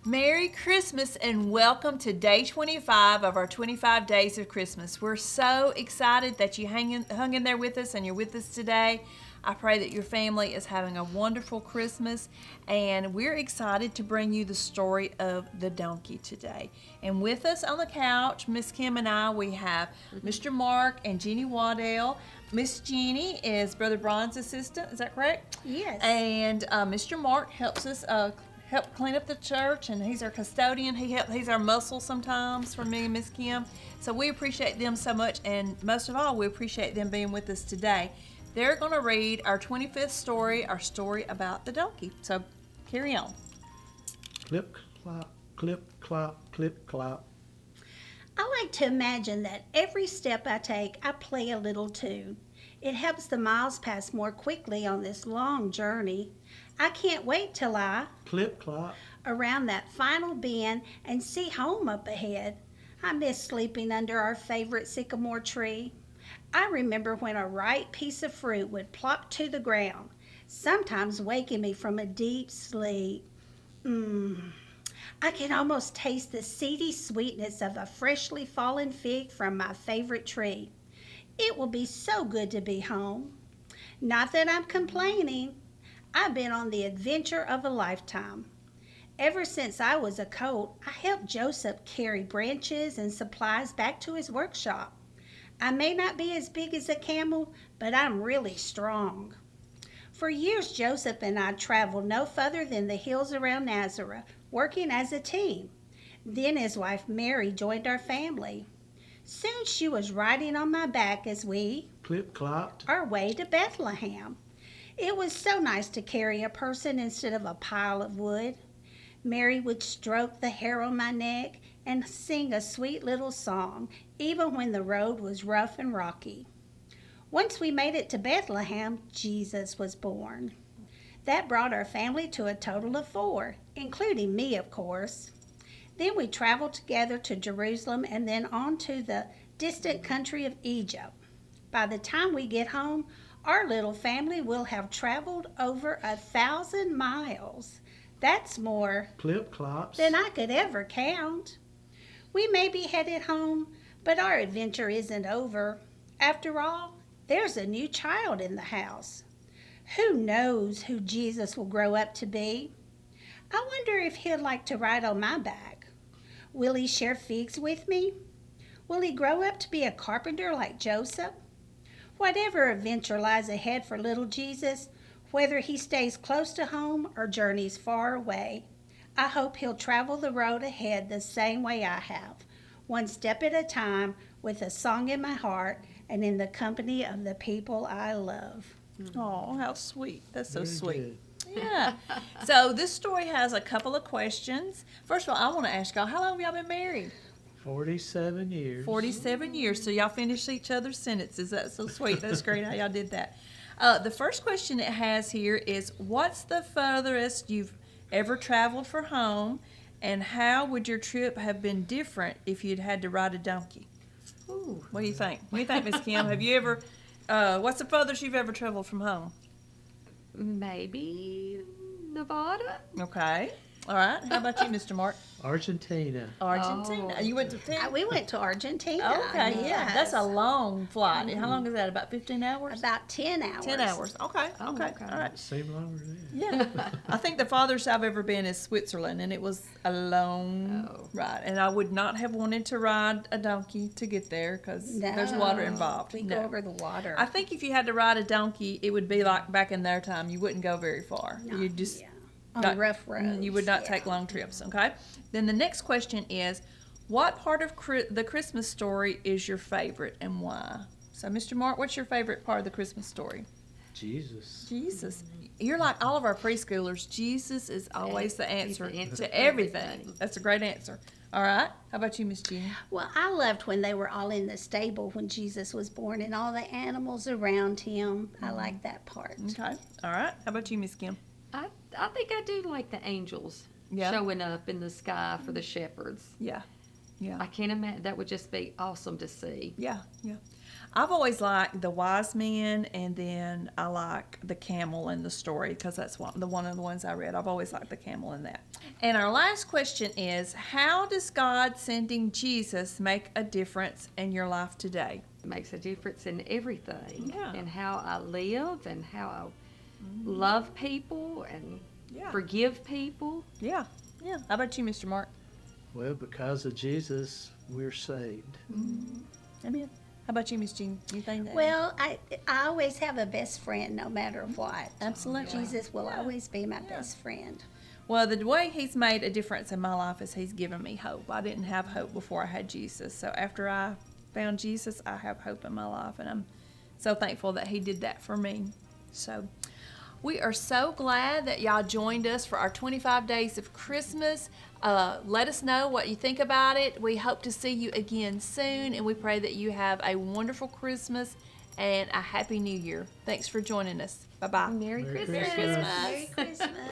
Merry Christmas and welcome to day 25 of our 25 days of Christmas. We're so excited that you hung in there with us and you're with us today. I pray that your family is having a wonderful Christmas, and we're excited to bring you the story of the donkey today. And with us on the couch, Miss Kim and I, we have Mr. Mark and Jeannie Waddell. Miss Jeannie is Brother Brian's assistant, is that correct? Yes. And Mr. Mark helps us help clean up the church, and he's our custodian. He's our muscle sometimes for me and Miss Kim. So we appreciate them so much, and most of all, we appreciate them being with us today. They're going to read our 25th story, our story about the donkey. So carry on. Clip, clop, clip, clop, clip, clop. I like to imagine that every step I take, I play a little tune. It helps the miles pass more quickly on this long journey. I can't wait till I Clip, clop. around that final bend and see home up ahead. I miss sleeping under our favorite sycamore tree. I remember when a ripe piece of fruit would plop to the ground, sometimes waking me from a deep sleep. I can almost taste the seedy sweetness of a freshly fallen fig from my favorite tree. It will be so good to be home. Not that I'm complaining. I've been on the adventure of a lifetime. Ever since I was a colt, I helped Joseph carry branches and supplies back to his workshop. I may not be as big as a camel, but I'm really strong. For years, Joseph and I traveled no further than the hills around Nazareth, working as a team. Then his wife Mary joined our family. Soon she was riding on my back as we Clip, clopped. our way to Bethlehem. It was so nice to carry a person instead of a pile of wood. Mary would stroke the hair on my neck and sing a sweet little song, even when the road was rough and rocky. Once we made it to Bethlehem, Jesus was born. That brought our family to a total of 4, including me, of course. Then we traveled together to Jerusalem and then on to the distant country of Egypt. By the time we get home, our little family will have traveled over 1,000 miles. That's more Clip, clops. than I could ever count. We may be headed home, but our adventure isn't over. After all, there's a new child in the house. Who knows who Jesus will grow up to be? I wonder if he'll like to ride on my back. Will he share figs with me? Will he grow up to be a carpenter like Joseph? Whatever adventure lies ahead for little Jesus, whether he stays close to home or journeys far away, I hope he'll travel the road ahead the same way I have, one step at a time, with a song in my heart and in the company of the people I love. Oh, how sweet. That's so Very sweet. good. Yeah. So this story has a couple of questions. First of all, I want to ask y'all, how long have y'all been married? 47 years. 47 years. So y'all finish each other's sentences. That's so sweet. That's great how y'all did that. The first question it has here is, what's the furthest you've ever traveled for home, and how would your trip have been different if you'd had to ride a donkey? Ooh. What do you think? What do you think, Miss Kim? Have you ever, what's the furthest you've ever traveled from home? Maybe Nevada? Okay. All right. How about you, Mr. Mark? Argentina. Argentina. Oh. You went to We went to Argentina. Okay, yeah. Yes. That's a long flight. How long is that? About 15 hours? About 10 hours. 10 hours. Okay. Oh, Okay. okay. All right. Seemed longer than Yeah. I think the farthest I've ever been is Switzerland, and it was a long Oh. ride. And I would not have wanted to ride a donkey to get there because there's water involved. We No. go over the water. I think if you had to ride a donkey, it would be like back in their time. You wouldn't go very far. No, You just yeah. On not- rough roads. You would not yeah. take long trips. Okay. Then the next question is, what part of the Christmas story is your favorite and why? So, Mr. Mark, what's your favorite part of the Christmas story? Jesus. Jesus. You're like all of our preschoolers. Jesus is always the He's answer the answer to to everything. everything. That's a great answer. All right. How about you, Miss Jeannie? Well, I loved when they were all in the stable when Jesus was born and all the animals around him. I like that part. Okay. All right. How about you, Miss Kim? I think I do like the angels Yeah. showing up in the sky for the shepherds. Yeah. Yeah. I can't imagine. That would just be awesome to see. Yeah. Yeah. I've always liked the wise men, and then I like the camel in the story because that's one of the ones I read. I've always liked the camel in that. And our last question is, how does God sending Jesus make a difference in your life today? It makes a difference in everything. Yeah. And how I live and how I love people and Yeah. forgive people. Yeah. Yeah. How about you, Mr. Mark? Well, because of Jesus, we're saved. Amen. How about you, Miss Jean? You think that? Well, I always have a best friend no matter what. Absolutely. Jesus will Yeah. always be my Yeah. best friend. Well, the way he's made a difference in my life is he's given me hope. I didn't have hope before I had Jesus. So after I found Jesus, I have hope in my life, and I'm so thankful that he did that for me. So we are so glad that y'all joined us for our 25 days of Christmas. Let us know what you think about it. We hope to see you again soon, and we pray that you have a wonderful Christmas and a happy New Year. Thanks for joining us. Bye-bye. Merry Merry Christmas. Christmas. Merry Christmas.